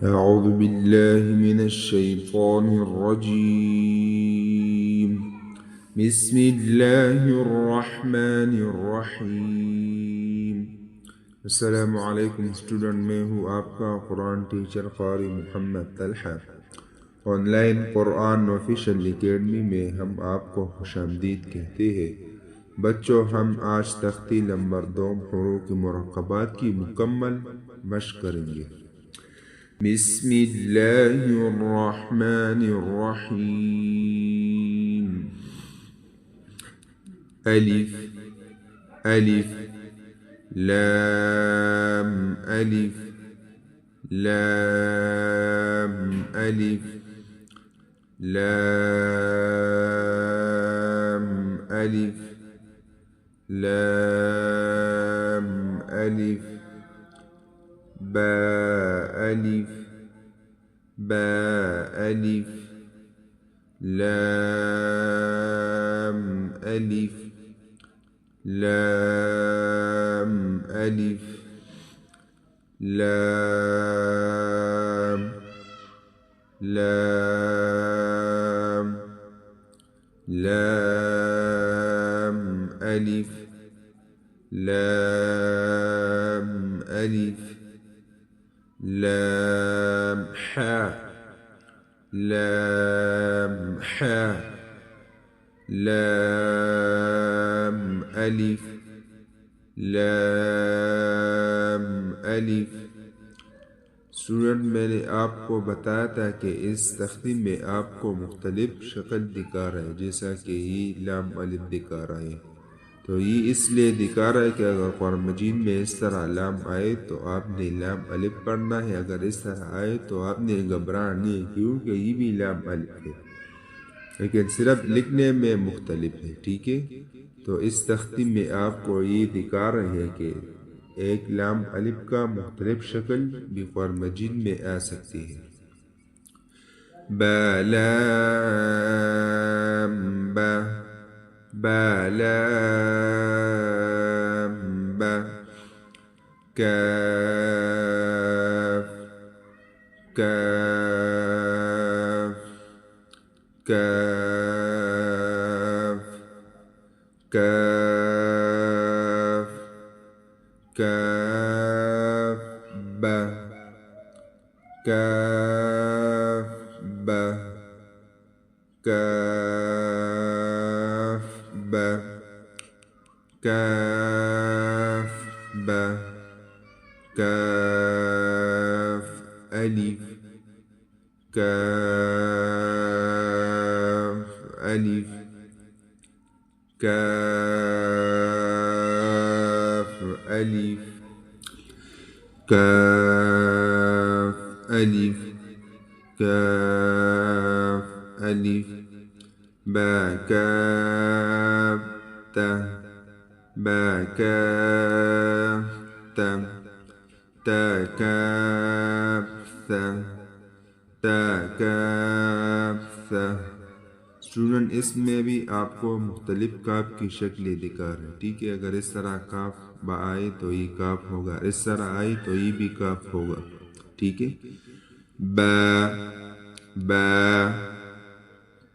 أعوذ بالله من الشيطان الرجيم بسم الله الرحمن الرحيम अस्सलामु अलैकुम स्टूडेंट। मैं हूँ आपका Quran teacher Qari Mohammad Talha. Online Quran official academy में हम आपको खुशामदीद कहते हैं। बच्चों, हम आज तख्ती नंबर 2 हरूफ की मुराक़बात की मुकम्मल मश्क करेंगे। बिस्मिल्लाहिर्रहमानिर्रहीम। अलिफ अलिफ लाम अलिफ लाम अलिफ लाम अलिफ लाम अलिफ बा अलिफ बा अलिफ लाम अलिफ लाम अलिफ लाम लाम लाम अलिफ लाम अलिफ लाम हा लाम हा लाम अलिफ लाम अलिफ। स्टूडेंट, मैंने आपको बताया था कि इस तख्ती में आपको मुख्तलिफ शक्ल दिखा रहा है, जैसा कि ये लाम अलिफ दिखा रहा है। तो ये इसलिए दिखा रहा है कि अगर कुरान मजीद में इस तरह लाम आए तो आपने लाम अलिफ पढ़ना है, अगर इस तरह आए तो आपने घबराना नहीं, क्योंकि ये भी लाम अलिफ है, लेकिन सिर्फ लिखने में मुख्तलिफ है। ठीक है, तो इस तख्ती में आपको ये दिखा रहे हैं कि एक लाम अलिफ का मुख्तलिफ शक्ल भी कुरान मजीद में आ सकती है। बा लाम बा बा लाम बा काफ काफ काफ काफ काफ बा काफ बा काफ बा काफ बा काफ अलिफ काफ अलिफ काफ अलिफ काफ अलिफ काफ अलिफ बा काफ ता बा काफ ता ता काफ ता ता काफ ता। स्टूडेंट, इसमें भी आपको मुख्तलिफ काफ की शक्लें दिखा रहे हैं। ठीक है, अगर इस तरह काफ बा आए तो ये काफ होगा, इस तरह आए तो ये भी काफ होगा। ठीक है, बा बा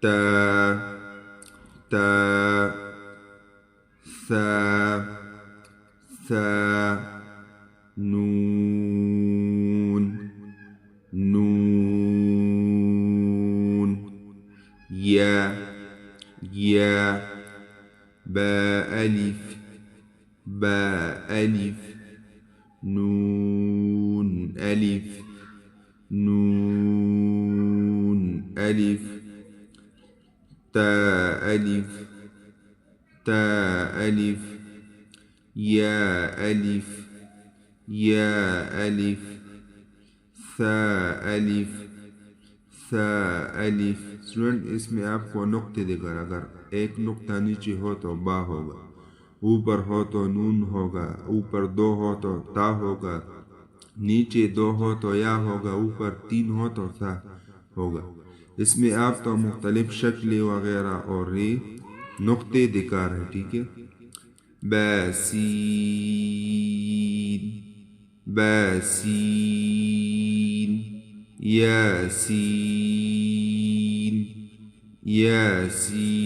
ता ता सा सा नून नून या या बा अलिफ बा अलिफ नून अलिफ नून अलिफ ता अलिफ ता अलिफ या अलिफ या अलिफ सा अलिफ सा अलिफ। स्टूडेंट, इसमें आपको नुक्ते दिखा, अगर एक नुक्ता नीचे हो तो बा होगा, ऊपर हो तो नून होगा, ऊपर 2 हो तो ता होगा, नीचे 2 हो तो या होगा, ऊपर 3 हो तो सा होगा। इसमें आपको मुख्तलिफ शक्लें वगैरह और ये नुक्ते दिखा रहे। ठीक है, باسين باسين ياسين ياسين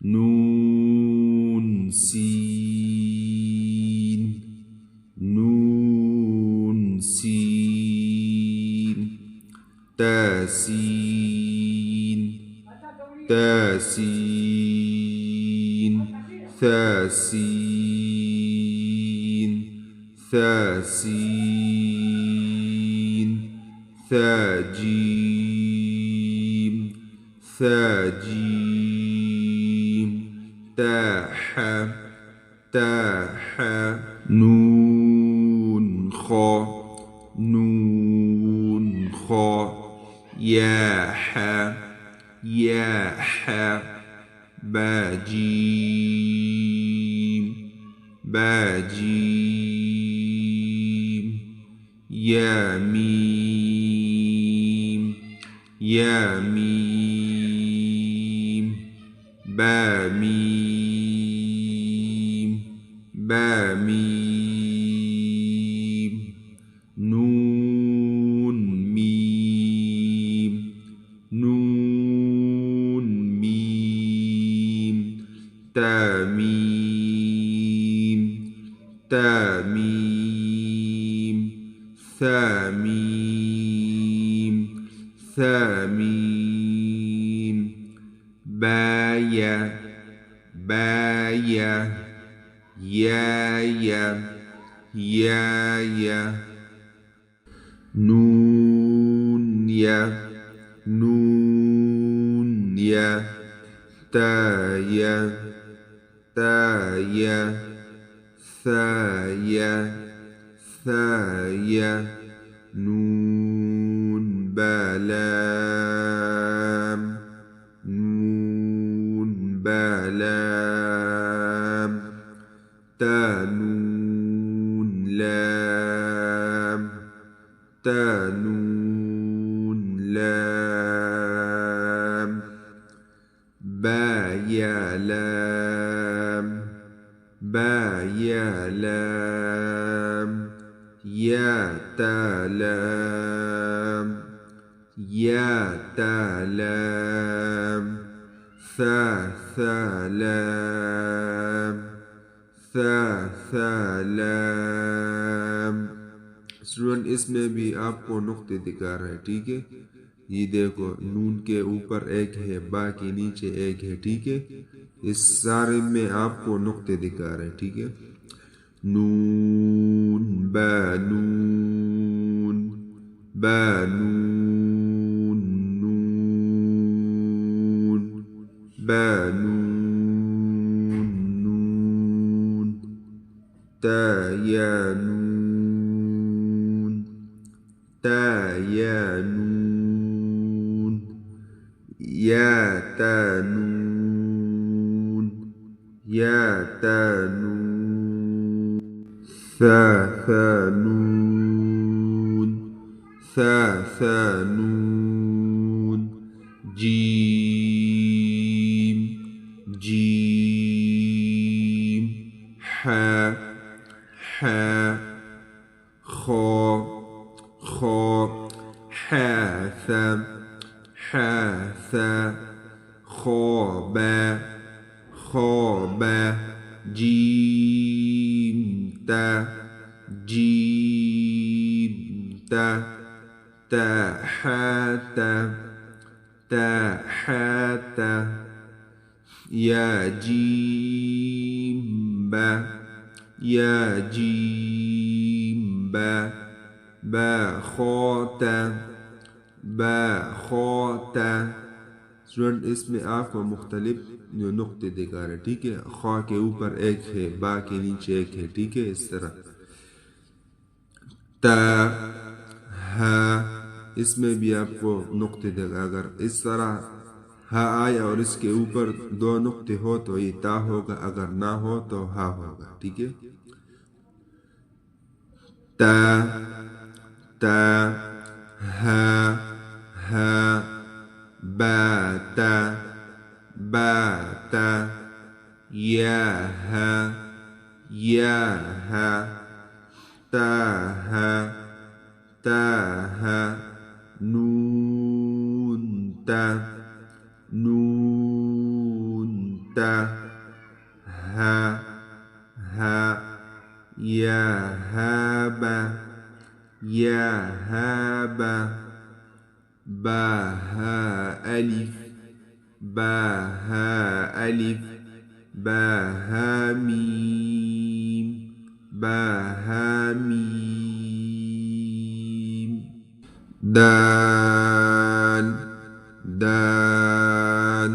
نون سين نون سين تاسين تاسين ثاسين ثاسين ثاجيم ثاجيم تاحا تاحا نون خا نون خا ياحا ياحا باجيم باجيم ياميم ياميم باميم باميم نون ميم نون ميم تاميم تاميم ثاميم ثاميم بايا بايا يايا يايا نون يا نون يا تايا تايا ثايا ثايا نون بلام نون بلام تانون لام تانون لام بايا لام بايا لام يا تالام يا تالام ثا ثالام ثا ثالام स्टूडेंट इसमें भी आपको नुक्ते दिखा रहा है ठीक है ये देखो नून के ऊपर एक है बा के नीचे एक है ठीक है इस सारे में आपको नुक्ते दिखा रहे हैं ठीक है नून बानून बानून नून बानून नून तायानून तायानून ياتانون ياتانون ثاثانون ثاثانون جيم جيم حا حا خا خا حاثم حاثا خابا خابا جيمتا جيمتا تاحاتا تاحاتا يا جيمبا يا جيمبا باخوتا باخوتا स्टूडेंट इसमें आपको मुख्तलिफ नुक्ते दिखा रहे ठीक है खा के ऊपर एक है बा के नीचे एक है ठीक है इस तरह ता हा इसमें भी आपको नुक्ते दिखा अगर इस तरह हा आया और इसके ऊपर दो नुक्ते हो तो ये ता होगा अगर ना हो तो हा होगा ठीक है ता ता हा हा باتا باتا ياها ياها تاها تاها نون تا نون تا ها ها يا هابا يا هابا با ها ألف با ها ألف با ها ميم با ها ميم دال دال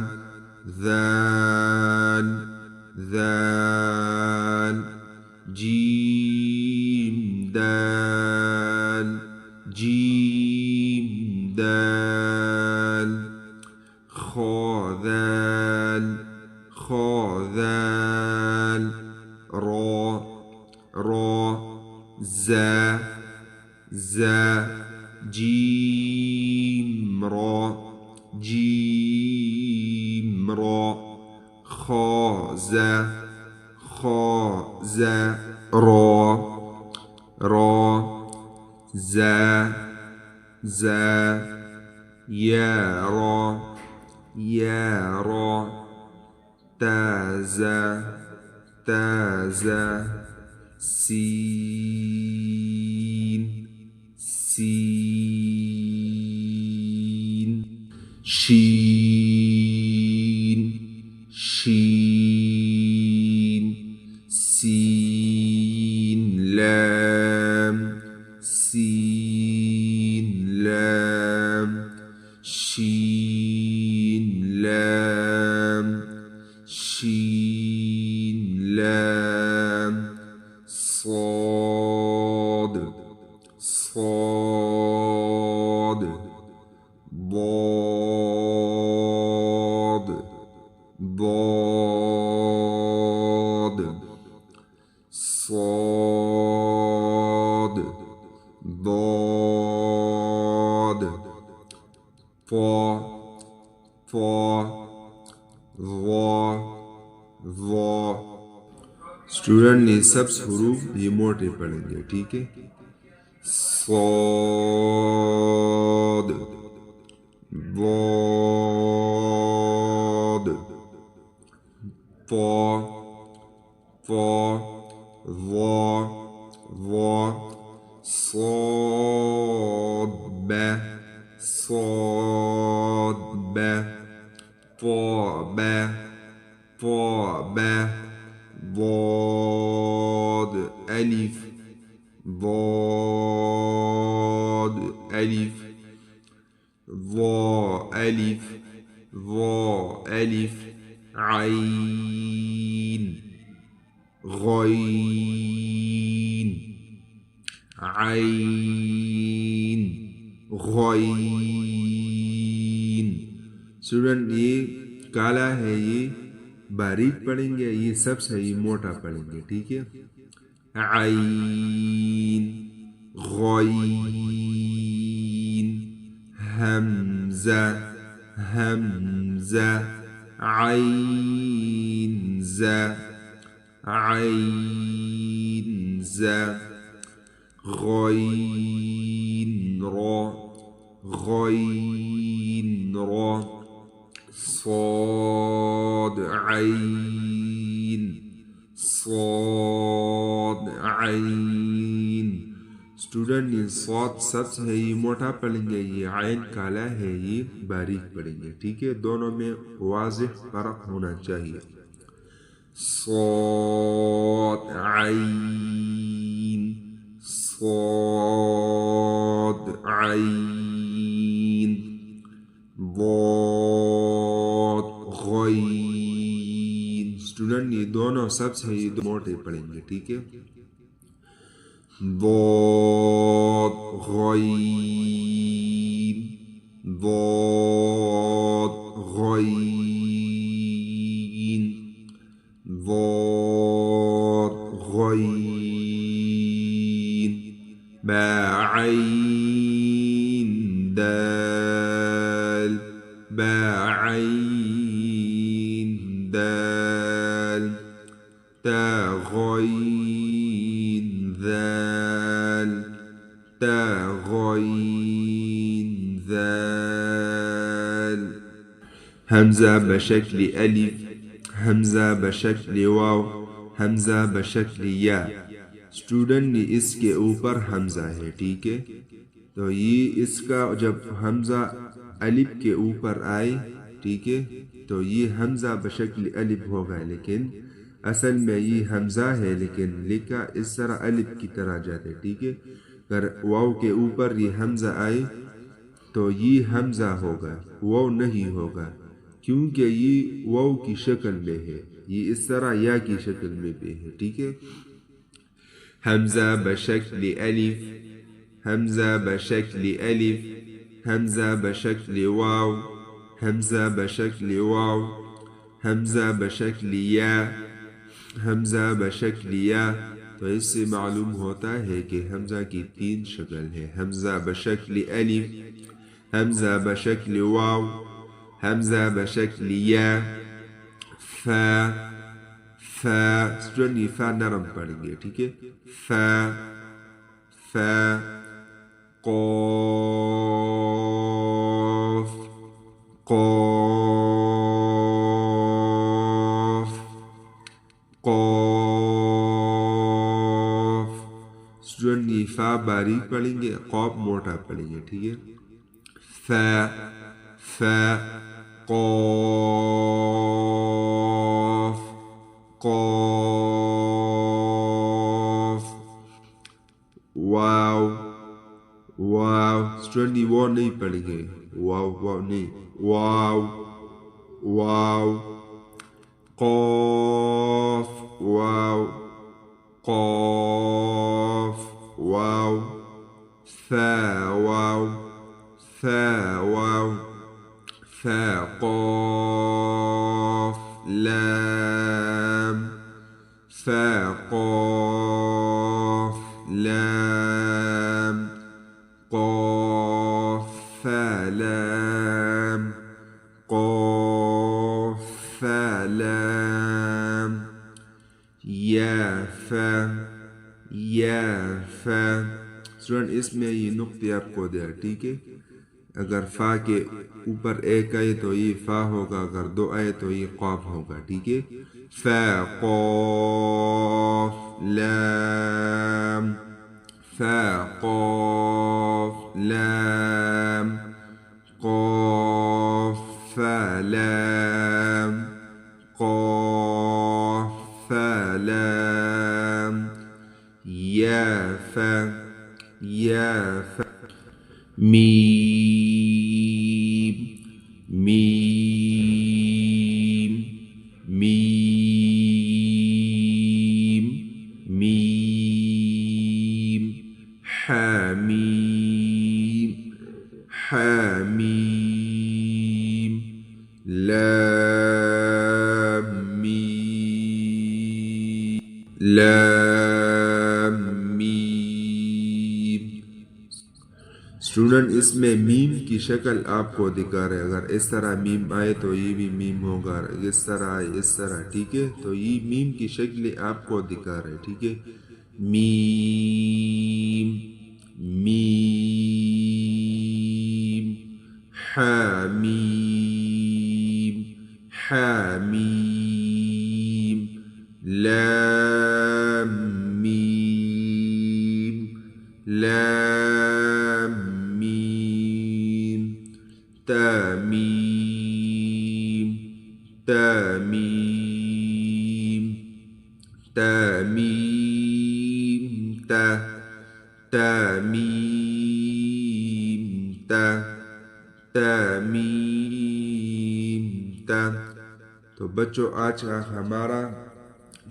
ذال ذال جيم دال جيم دال خا ذال خا ذال را را زا زا جيم را جيم را خا زا خا زا را را زا زا يا را يا را تازا تازا سين سين شين شين سين لام سين لام شين لام شين لام صاد صاد ضاد ضاد صاد ضاد طا طا ظا ظا स्टूडेंट ने सब हरूफ ये मोटे पढ़ेंगे, ठीक है। صاد ضاد طا طا ظا ظا صاد با صاد با طا با طا با ضاد ألف ضاد ألف ضا ألف ضا ألف عين غين عين غين स्टूडेंट ये काला है, ये बारीक पढ़ेंगे, ये सब सही मोटा पढ़ेंगे, ठीक है। आइन गईन हमजा हमजा आइन जा आइन जा गईन रा गईन रा صاد عين صاد عين स्टूडेंट ये صاد सबसे है, ये मोटा पढ़ेंगे, ये आइन काला है, ये बारीक पढ़ेंगे, ठीक है। दोनों में वाज़ेह फर्क होना चाहिए। صاد عين صاد عين ضاد गईन स्टूडेंट ये दोनों सबसे ये दो मोटे पढ़ेंगे, ठीक है। ضاد गईन ضاد गईन ضاد गईन با عين دال با عين دال تا غين ذال تا غين ذال. همزة بشكل ألف، همزة بشكل واو، हमजा बशक्ल या। स्टूडेंट ने इसके ऊपर हमजा है, ठीक है। तो ये इसका जब हमजा अलिफ के ऊपर आए, ठीक है, तो ये हमजा बशक्ल अलिफ होगा, लेकिन असल में ये हमजा है, लेकिन लिखा इस तरह अलिफ की तरह जाते, ठीक है। अगर वाव के ऊपर ये हमजा आए तो ये हमजा होगा, वाव नहीं होगा, क्योंकि ये वाव की शक्ल में है, ये इस तरह या की शक्ल में भी है, ठीक है। हमजा बशक्ल अलिफ, हमजा बशक्ल अलिफ, हमजा बशक्ल वाव, हमजा बशक्ल वाव, हमजा बशक्ल या, हमजा बशक्ल या। तो इससे मालूम होता है कि हमजा की तीन शक्ल है, हमजा बशक्ल अलिफ, हमजा बशक्ल वाव, हमजा बशक्ल या। फा, फा स्टूडेंट ये फा नरम पढ़ेंगे, ठीक है। फा, फा, क़ाफ़, क़ाफ़, क़ाफ़। स्टूडेंट ये फा बारीक पढ़ेंगे, क़ाफ़ मोटा पढ़ेंगे, ठीक है। फा, फा, क़ाफ़, क़ाफ़। वाव, वाव। स्टूडेंट ये वाव नहीं पढ़ेंगे, वाव वाव नहीं, वाव, वाव। क़ाफ़, वाव, क़ाफ़, वाव। फा, वाव, फा, वाव, फा, क़ाफ़, लाम, फा, क़ाफ़, लाम, क़ाफ़, फा, लाम, क़ाफ़, फा, लाम। या, फा, या, फा। स्टूडेंट इसमें ये नुक्ते आपको दे, ठीक है। अगर फा के ऊपर एक आए तो ये फा होगा, अगर दो आए तो ये क़ाफ़ होगा, ठीक है। फा, क़ाफ़, लाम, फा, क़ाफ़, लाम, क़ाफ़, फा, लाम, क़ाफ़, फा, लाम। या, फा, या, फा। मीम, मीम, मीम, मीम। हामीम, हामीम। लाम, मीम, लाम, मीम। स्टूडेंट इसमें मीम की शक्ल आपको दिखा रहे, अगर इस तरह मीम आए तो ये भी मीम होगा, इस तरह आए इस तरह, ठीक है। तो ये मीम की शक्ल आपको दिखा रहे, ठीक है। मीम, मीम। हामीम, हामीम। लाम, मीम, लाम, मीम। तामीम, तामीम, तामीम। ता, तामीम, ता, तामीम, ता। तो बच्चों आज का हमारा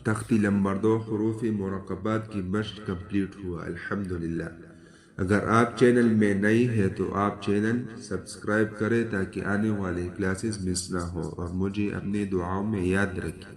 तख्ती नंबर 2 हरूफ मुरक्कबात की मश्क कंप्लीट हुआ, अल्हम्दुलिल्लाह। अगर आप चैनल में नए हैं तो आप चैनल सब्सक्राइब करें ताकि आने वाले क्लासेस मिस ना हो, और मुझे अपने दुआओं में याद रखें।